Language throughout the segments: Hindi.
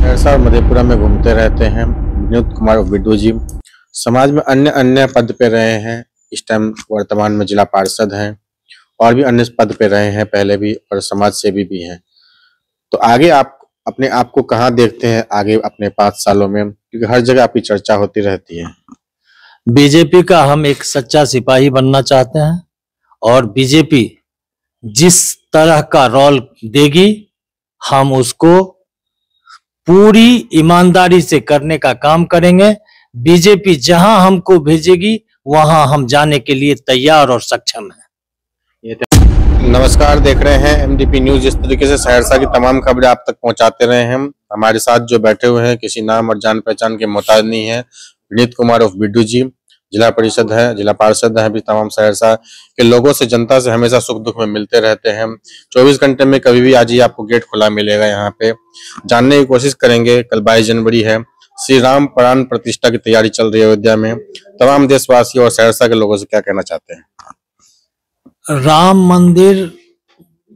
सहरसा और मधेपुरा में घूमते रहते हैं। विनोद कुमार बिड्डू जी समाज में अन्य अन्य पद पे रहे हैं। इस टाइम वर्तमान में जिला पार्षद हैं और भी अन्य पद पे रहे हैं पहले भी, और समाज सेवी भी हैं। तो आगे आप अपने आप को कहाँ देखते हैं आगे अपने 5 सालों में, क्योंकि हर जगह आपकी चर्चा होती रहती है। बीजेपी का हम एक सच्चा सिपाही बनना चाहते हैं और बीजेपी जिस तरह का रोल देगी हम उसको पूरी ईमानदारी से करने का काम करेंगे। बीजेपी जहां हमको भेजेगी वहां हम जाने के लिए तैयार और सक्षम हैं। नमस्कार, देख रहे हैं एमडीपी न्यूज। इस तरीके से सहरसा की तमाम खबरें आप तक पहुंचाते रहे हैं। हमारे साथ जो बैठे हुए हैं किसी नाम और जान पहचान के मोहताज नहीं है। विनीत कुमार उर्फ बिड्डू जी जिला परिषद है, जिला पार्षद है, भी तमाम सहरसा के लोगों से, जनता से हमेशा सुख दुख में मिलते रहते हैं। 24 घंटे में कभी भी आज ही आपको गेट खुला मिलेगा। यहाँ पे जानने की कोशिश करेंगे। कल 22 जनवरी है, श्री राम प्राण प्रतिष्ठा की तैयारी चल रही है अयोध्या में। तमाम देशवासियों और सहरसा के लोगों से क्या कहना चाहते हैं? राम मंदिर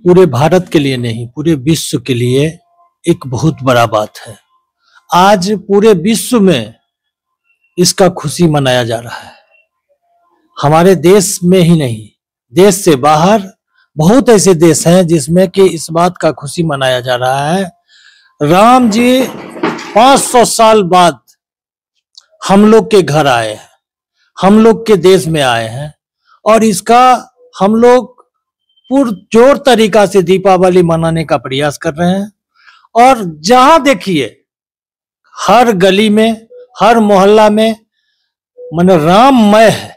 पूरे भारत के लिए नहीं, पूरे विश्व के लिए एक बहुत बड़ा बात है। आज पूरे विश्व में इसका खुशी मनाया जा रहा है। हमारे देश में ही नहीं, देश से बाहर बहुत ऐसे देश हैं जिसमें कि इस बात का खुशी मनाया जा रहा है। राम जी 500 साल बाद हम लोग के घर आए हैं, हम लोग के देश में आए हैं, और इसका हम लोग पुरजोर तरीका से दीपावली मनाने का प्रयास कर रहे हैं। और जहां देखिए हर गली में, हर मोहल्ला में माने राममय है।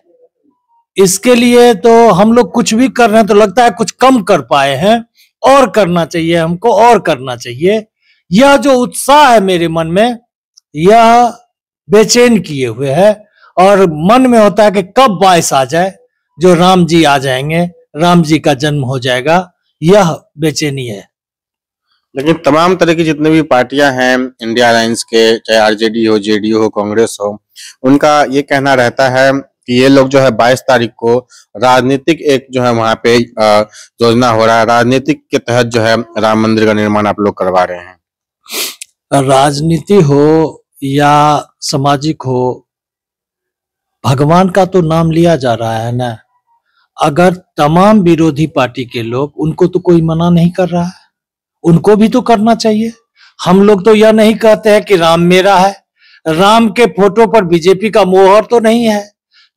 इसके लिए तो हम लोग कुछ भी कर रहे हैं तो लगता है कुछ कम कर पाए हैं, और करना चाहिए हमको, और करना चाहिए। यह जो उत्साह है मेरे मन में, यह बेचैन किए हुए है, और मन में होता है कि कब 22 आ जाए, जो राम जी आ जाएंगे, राम जी का जन्म हो जाएगा। यह बेचैनी है। लेकिन तमाम तरह की जितनी भी पार्टियां हैं इंडिया अलायंस के, चाहे आरजेडी हो, जेडीयू हो, कांग्रेस हो, उनका ये कहना रहता है कि ये लोग जो है 22 तारीख को राजनीतिक एक जो है वहां पे योजना हो रहा है, राजनीतिक के तहत जो है राम मंदिर का निर्माण आप लोग करवा रहे हैं। राजनीति हो या सामाजिक हो, भगवान का तो नाम लिया जा रहा है ना। अगर तमाम विरोधी पार्टी के लोग, उनको तो कोई मना नहीं कर रहा है, उनको भी तो करना चाहिए। हम लोग तो यह नहीं कहते हैं कि राम मेरा है। राम के फोटो पर बीजेपी का मोहर तो नहीं है।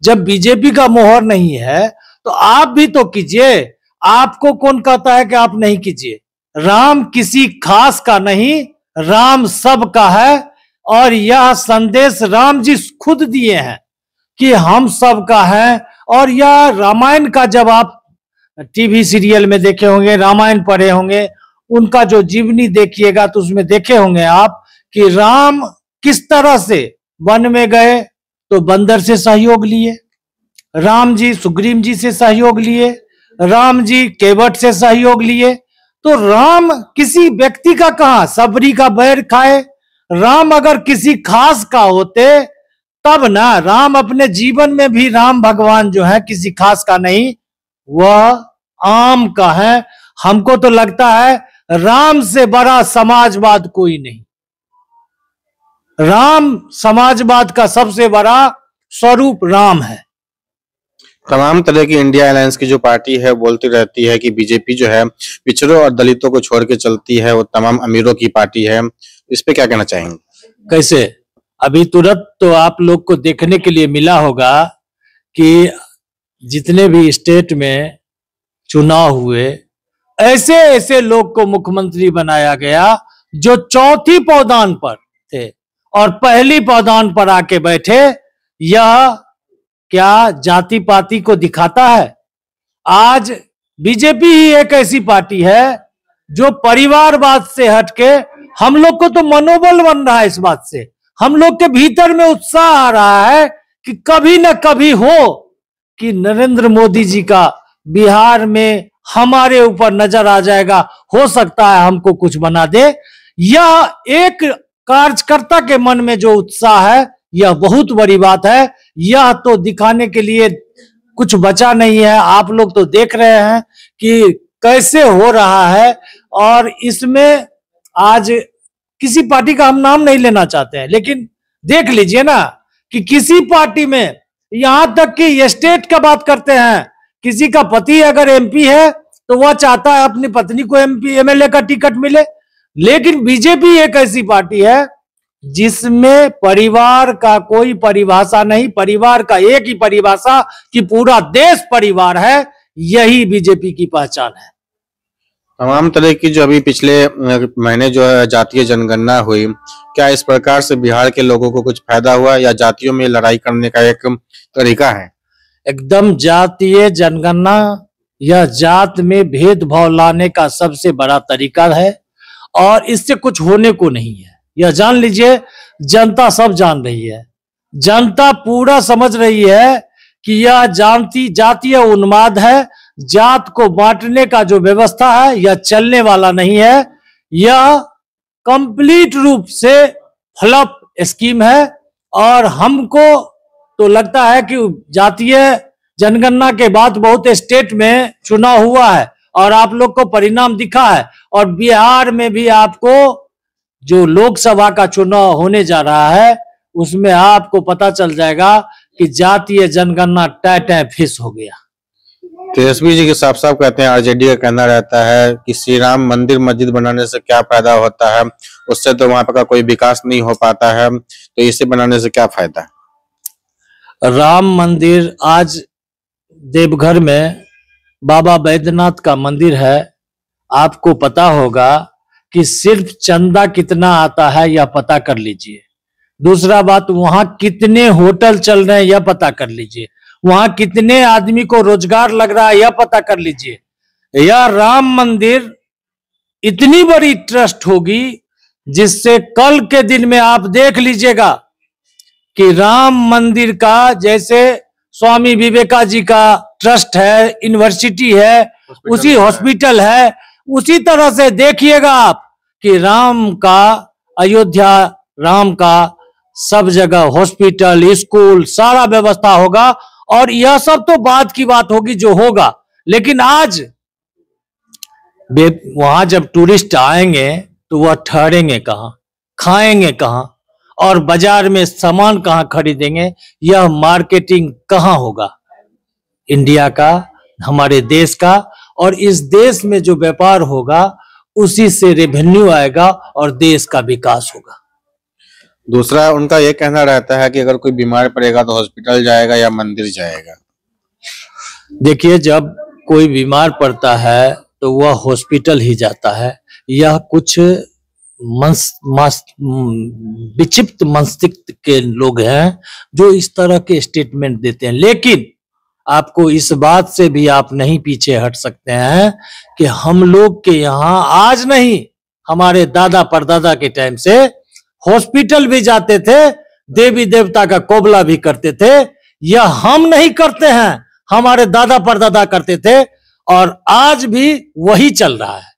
जब बीजेपी का मोहर नहीं है तो आप भी तो कीजिए। आपको कौन कहता है कि आप नहीं कीजिए? राम किसी खास का नहीं, राम सब का है। और यह संदेश राम जी खुद दिए हैं कि हम सब का है। और यह रामायण का, जब आप टीवी सीरियल में देखे होंगे, रामायण पढ़े होंगे, उनका जो जीवनी देखिएगा तो उसमें देखे होंगे आप कि राम किस तरह से वन में गए तो बंदर से सहयोग लिए, राम जी सुग्रीव जी से सहयोग लिए, राम जी केवट से सहयोग लिए। तो राम किसी व्यक्ति का कहां सबरी का बैर खाए। राम अगर किसी खास का होते तब ना, राम अपने जीवन में भी, राम भगवान जो है किसी खास का नहीं, वह आम का है। हमको तो लगता है राम से बड़ा समाजवाद कोई नहीं। राम समाजवाद का सबसे बड़ा स्वरूप राम है। तमाम तरह की इंडिया अलायंस की जो पार्टी है बोलती रहती है कि बीजेपी जो है पिछड़ों और दलितों को छोड़ के चलती है, वो तमाम अमीरों की पार्टी है। इस पे क्या कहना चाहेंगे? कैसे? अभी तुरंत तो आप लोग को देखने के लिए मिला होगा कि जितने भी स्टेट में चुनाव हुए, ऐसे ऐसे लोग को मुख्यमंत्री बनाया गया जो चौथी पौदान पर थे और पहली पौदान पर आके बैठे। यह क्या जाति पाति को दिखाता है? आज बीजेपी ही एक ऐसी पार्टी है जो परिवारवाद से हटके, हम लोग को तो मनोबल बन रहा है इस बात से, हम लोग के भीतर में उत्साह आ रहा है कि कभी न कभी हो कि नरेंद्र मोदी जी का बिहार में हमारे ऊपर नजर आ जाएगा, हो सकता है हमको कुछ बना दे। यह एक कार्यकर्ता के मन में जो उत्साह है, यह बहुत बड़ी बात है। यह तो दिखाने के लिए कुछ बचा नहीं है। आप लोग तो देख रहे हैं कि कैसे हो रहा है। और इसमें आज किसी पार्टी का हम नाम नहीं लेना चाहते हैं, लेकिन देख लीजिए ना कि किसी पार्टी में यहां तक कि स्टेट का बात करते हैं, किसी का पति अगर एमपी है तो वह चाहता है अपनी पत्नी को एमपी एमएलए का टिकट मिले। लेकिन बीजेपी एक ऐसी पार्टी है जिसमें परिवार का कोई परिभाषा नहीं, परिवार का एक ही परिभाषा कि पूरा देश परिवार है, यही बीजेपी की पहचान है। तमाम तरह की जो अभी पिछले महीने जो है जातीय जनगणना हुई, क्या इस प्रकार से बिहार के लोगों को कुछ फायदा हुआ या जातियों में लड़ाई करने का एक तरीका है? एकदम जातीय जनगणना यह जात में भेदभाव लाने का सबसे बड़ा तरीका है और इससे कुछ होने को नहीं है। यह जान लीजिए, जनता सब जान रही है, जनता पूरा समझ रही है कि यह जातीय उन्माद है। जात को बांटने का जो व्यवस्था है यह चलने वाला नहीं है, यह कंप्लीट रूप से फ्लॉप स्कीम है। और हमको तो लगता है कि जातीय जनगणना के बाद बहुत स्टेट में चुनाव हुआ है और आप लोग को परिणाम दिखा है, और बिहार में भी आपको जो लोकसभा का चुनाव होने जा रहा है उसमें आपको पता चल जाएगा कि जातीय जनगणना टै फिस हो गया। तेजस्वी जी के साफ साफ कहते हैं, आरजेडी का कहना रहता है कि श्री राम मंदिर मस्जिद बनाने से क्या फायदा होता है, उससे तो वहां पर का कोई विकास नहीं हो पाता है, तो इसे बनाने से क्या फायदा है? राम मंदिर आज देवघर में बाबा बैद्यनाथ का मंदिर है, आपको पता होगा कि सिर्फ चंदा कितना आता है यह पता कर लीजिए। दूसरा बात, वहां कितने होटल चल रहे हैं यह पता कर लीजिए, वहां कितने आदमी को रोजगार लग रहा है यह पता कर लीजिए। यह राम मंदिर इतनी बड़ी ट्रस्ट होगी जिससे कल के दिन में आप देख लीजिएगा कि राम मंदिर का जैसे स्वामी विवेकानंद जी का ट्रस्ट है, यूनिवर्सिटी है, उसी हॉस्पिटल है, उसी तरह से देखिएगा आप कि राम का अयोध्या, राम का सब जगह हॉस्पिटल, स्कूल, सारा व्यवस्था होगा। और यह सब तो बाद की बात होगी जो होगा, लेकिन आज वहां जब टूरिस्ट आएंगे तो वह ठहरेंगे कहां, खाएंगे कहां और बाजार में सामान कहां खरीदेंगे, यह मार्केटिंग कहां होगा इंडिया का, हमारे देश का। और इस देश में जो व्यापार होगा उसी से रेवेन्यू आएगा और देश का विकास होगा। दूसरा उनका यह कहना रहता है कि अगर कोई बीमार पड़ेगा तो हॉस्पिटल जाएगा या मंदिर जाएगा। देखिए, जब कोई बीमार पड़ता है तो वह हॉस्पिटल ही जाता है। यह कुछ विक्षिप्त मस्तिष्क के लोग हैं जो इस तरह के स्टेटमेंट देते हैं, लेकिन आपको इस बात से भी आप नहीं पीछे हट सकते हैं कि हम लोग के यहाँ आज नहीं, हमारे दादा परदादा के टाइम से हॉस्पिटल भी जाते थे, देवी देवता का कोबला भी करते थे। यह हम नहीं करते हैं, हमारे दादा परदादा करते थे और आज भी वही चल रहा है।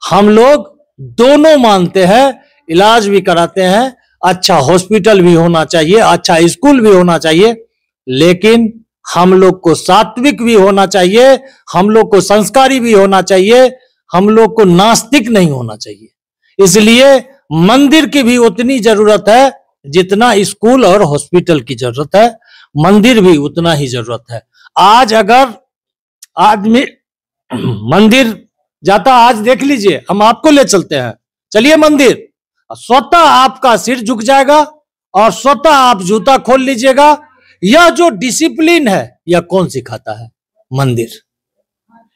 हम लोग दोनों मानते हैं, इलाज भी कराते हैं, अच्छा हॉस्पिटल भी होना चाहिए, अच्छा स्कूल भी होना चाहिए, लेकिन हम लोग को सात्विक भी होना चाहिए, हम लोग को संस्कारी भी होना चाहिए, हम लोग को नास्तिक नहीं होना चाहिए। इसलिए मंदिर की भी उतनी जरूरत है जितना स्कूल और हॉस्पिटल की जरूरत है, मंदिर भी उतना ही जरूरत है। आज अगर आदमी मंदिर जाता, आज देख लीजिए, हम आपको ले चलते हैं, चलिए मंदिर, स्वतः आपका सिर झुक जाएगा और स्वतः आप जूता खोल लीजिएगा। यह जो डिसिप्लिन है यह कौन सिखाता है? मंदिर।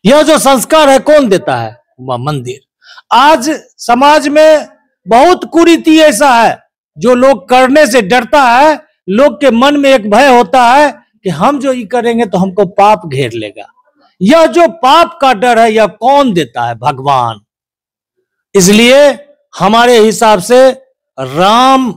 यह जो संस्कार है कौन देता है? वह मंदिर। आज समाज में बहुत कुरीति ऐसा है जो लोग करने से डरता है, लोग के मन में एक भय होता है कि हम जो ये करेंगे तो हमको पाप घेर लेगा। यह जो पाप का डर है यह कौन देता है? भगवान। इसलिए हमारे हिसाब से राम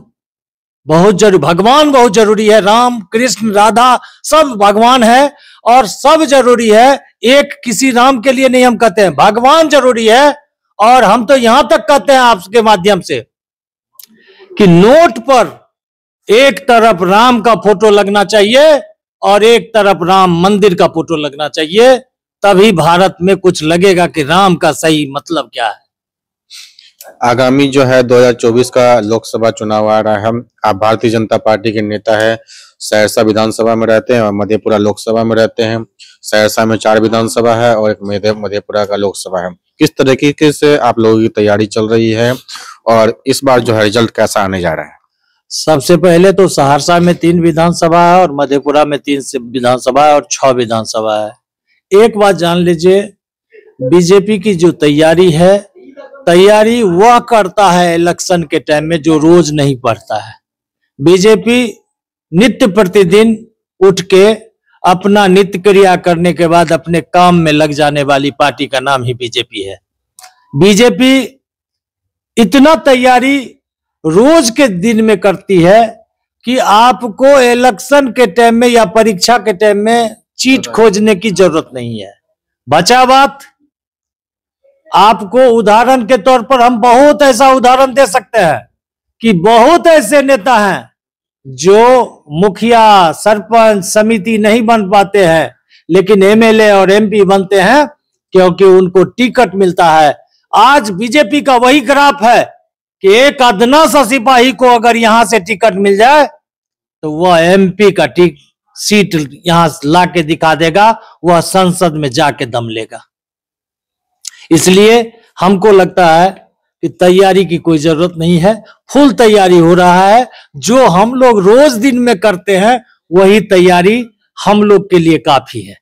बहुत जरूरी, भगवान बहुत जरूरी है। राम, कृष्ण, राधा सब भगवान है और सब जरूरी है। एक किसी राम के लिए नहीं हम कहते हैं, भगवान जरूरी है। और हम तो यहां तक कहते हैं आपके माध्यम से कि नोट पर एक तरफ राम का फोटो लगना चाहिए और एक तरफ राम मंदिर का फोटो लगना चाहिए, तभी भारत में कुछ लगेगा कि राम का सही मतलब क्या है। आगामी जो है 2024 का लोकसभा चुनाव आ रहा है। आप भारतीय जनता पार्टी के नेता है, सहरसा विधानसभा में रहते हैं और मधेपुरा लोकसभा में रहते हैं। सहरसा में 4 विधानसभा है और एक मधेपुरा का लोकसभा है। किस तरीके से आप लोगों की तैयारी चल रही है और इस बार जो है रिजल्ट कैसा आने जा रहा है? सबसे पहले तो सहरसा में 3 विधानसभा है और मधेपुरा में 3 विधानसभा है और 6 विधानसभा है। एक बात जान लीजिए, बीजेपी की जो तैयारी वह करता है इलेक्शन के टाइम में जो रोज नहीं पढ़ता है। बीजेपी नित्य प्रतिदिन उठ के अपना नित्य क्रिया करने के बाद अपने काम में लग जाने वाली पार्टी का नाम ही बीजेपी है। बीजेपी इतना तैयारी रोज के दिन में करती है कि आपको इलेक्शन के टाइम में या परीक्षा के टाइम में चीट खोजने की जरूरत नहीं है। बचा बात, आपको उदाहरण के तौर पर हम बहुत ऐसा उदाहरण दे सकते हैं कि बहुत ऐसे नेता हैं जो मुखिया, सरपंच, समिति नहीं बन पाते हैं लेकिन एमएलए और एमपी बनते हैं क्योंकि उनको टिकट मिलता है। आज बीजेपी का वही ग्राफ है कि एक अदना सा सिपाही को अगर यहां से टिकट मिल जाए तो वह एमपी का सीट यहां ला के दिखा देगा, वह संसद में जाके दम लेगा। इसलिए हमको लगता है कि तैयारी की कोई जरूरत नहीं है, फुल तैयारी हो रहा है। जो हम लोग रोज दिन में करते हैं वही तैयारी हम लोग के लिए काफी है।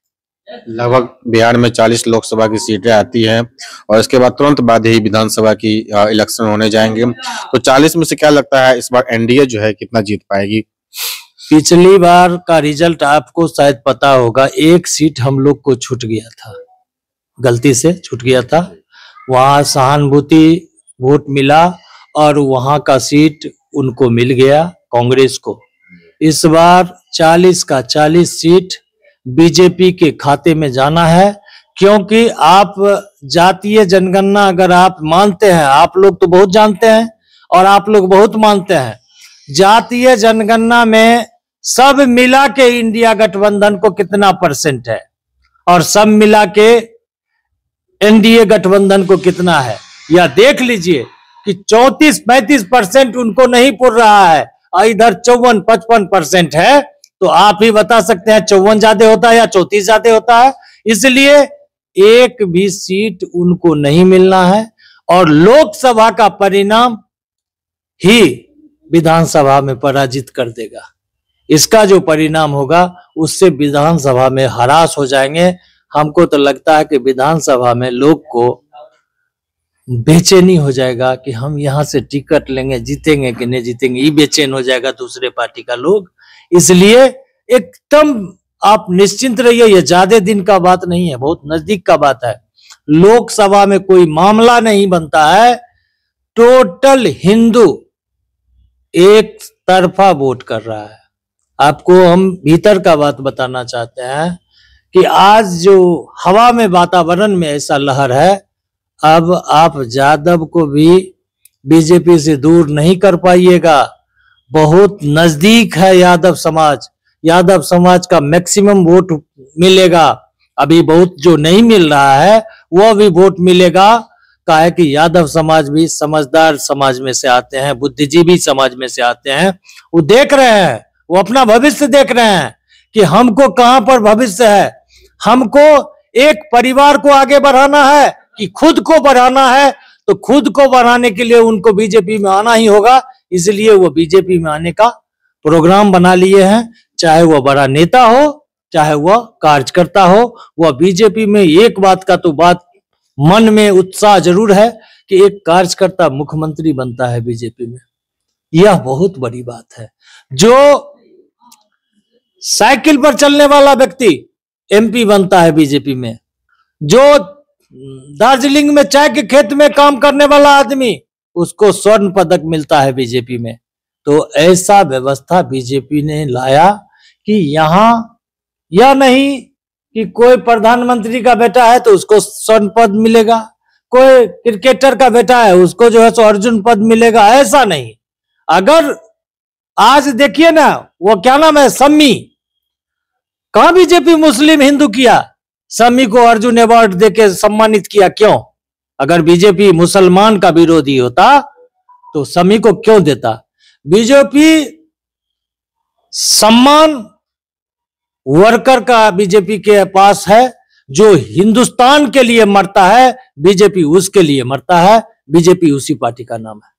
लगभग बिहार में 40 लोकसभा की सीटें आती हैं और इसके बाद तुरंत बाद ही विधानसभा की इलेक्शन होने जाएंगे। तो 40 में से क्या लगता है इस बार एनडीए जो है कितना जीत पाएगी? पिछली बार का रिजल्ट आपको शायद पता होगा, 1 सीट हम लोग को छूट गया था, गलती से छूट गया था। वहां सहानुभूति वोट मिला और वहां का सीट उनको मिल गया, कांग्रेस को। इस बार 40 का 40 सीट बीजेपी के खाते में जाना है, क्योंकि आप जातीय जनगणना अगर आप मानते हैं, आप लोग तो बहुत जानते हैं और आप लोग बहुत मानते हैं, जातीय जनगणना में सब मिला के इंडिया गठबंधन को कितना % है और सब मिला के एनडीए गठबंधन को कितना है, या देख लीजिए कि 34-35% उनको नहीं पुर रहा है और इधर 54-55% है। तो आप ही बता सकते हैं 54 ज्यादा होता है या 34 ज्यादा होता है। इसलिए एक भी सीट उनको नहीं मिलना है और लोकसभा का परिणाम ही विधानसभा में पराजित कर देगा। इसका जो परिणाम होगा उससे विधानसभा में हरास हो जाएंगे। हमको तो लगता है कि विधानसभा में लोग को बेचैनी हो जाएगा कि हम यहाँ से टिकट लेंगे, जीतेंगे कि नहीं जीतेंगे, ये बेचैन हो जाएगा दूसरे पार्टी का लोग। इसलिए एकदम आप निश्चिंत रहिए, ये ज्यादा दिन का बात नहीं है, बहुत नजदीक का बात है। लोकसभा में कोई मामला नहीं बनता है, टोटल हिंदू एक तरफा वोट कर रहा है। आपको हम भीतर का बात बताना चाहते हैं कि आज जो हवा में, वातावरण में ऐसा लहर है, अब आप यादव को भी बीजेपी से दूर नहीं कर पाइएगा। बहुत नजदीक है यादव समाज, यादव समाज का मैक्सिमम वोट मिलेगा। अभी बहुत जो नहीं मिल रहा है वह भी वोट मिलेगा। का है कि यादव समाज भी समझदार समाज में से आते हैं, बुद्धिजीवी समाज में से आते हैं। वो देख रहे हैं, वो अपना भविष्य देख रहे हैं कि हमको कहां पर भविष्य है। हमको एक परिवार को आगे बढ़ाना है कि खुद को बढ़ाना है, तो खुद को बढ़ाने के लिए उनको बीजेपी में आना ही होगा। इसलिए वो बीजेपी में आने का प्रोग्राम बना लिए हैं। चाहे वह बड़ा नेता हो, चाहे वह कार्यकर्ता हो, वह बीजेपी में एक बात का तो बात मन में उत्साह जरूर है कि एक कार्यकर्ता मुख्यमंत्री बनता है बीजेपी में। यह बहुत बड़ी बात है। जो साइकिल पर चलने वाला व्यक्ति एमपी बनता है बीजेपी में, जो दार्जिलिंग में चाय के खेत में काम करने वाला आदमी, उसको स्वर्ण पदक मिलता है बीजेपी में। तो ऐसा व्यवस्था बीजेपी ने लाया कि यहां यह नहीं कि कोई प्रधानमंत्री का बेटा है तो उसको स्वर्ण पद मिलेगा, कोई क्रिकेटर का बेटा है उसको जो है सो अर्जुन पद मिलेगा, ऐसा नहीं। अगर आज देखिए ना, वो क्या नाम है, सम्मी, कहां बीजेपी मुस्लिम हिंदू किया, सम्मी को अर्जुन अवार्ड देके सम्मानित किया, क्यों? अगर बीजेपी मुसलमान का विरोधी होता तो समी को क्यों देता? बीजेपी सम्मान वर्कर का बीजेपी के पास है, जो हिंदुस्तान के लिए मरता है बीजेपी उसके लिए मरता है, बीजेपी उसी पार्टी का नाम है।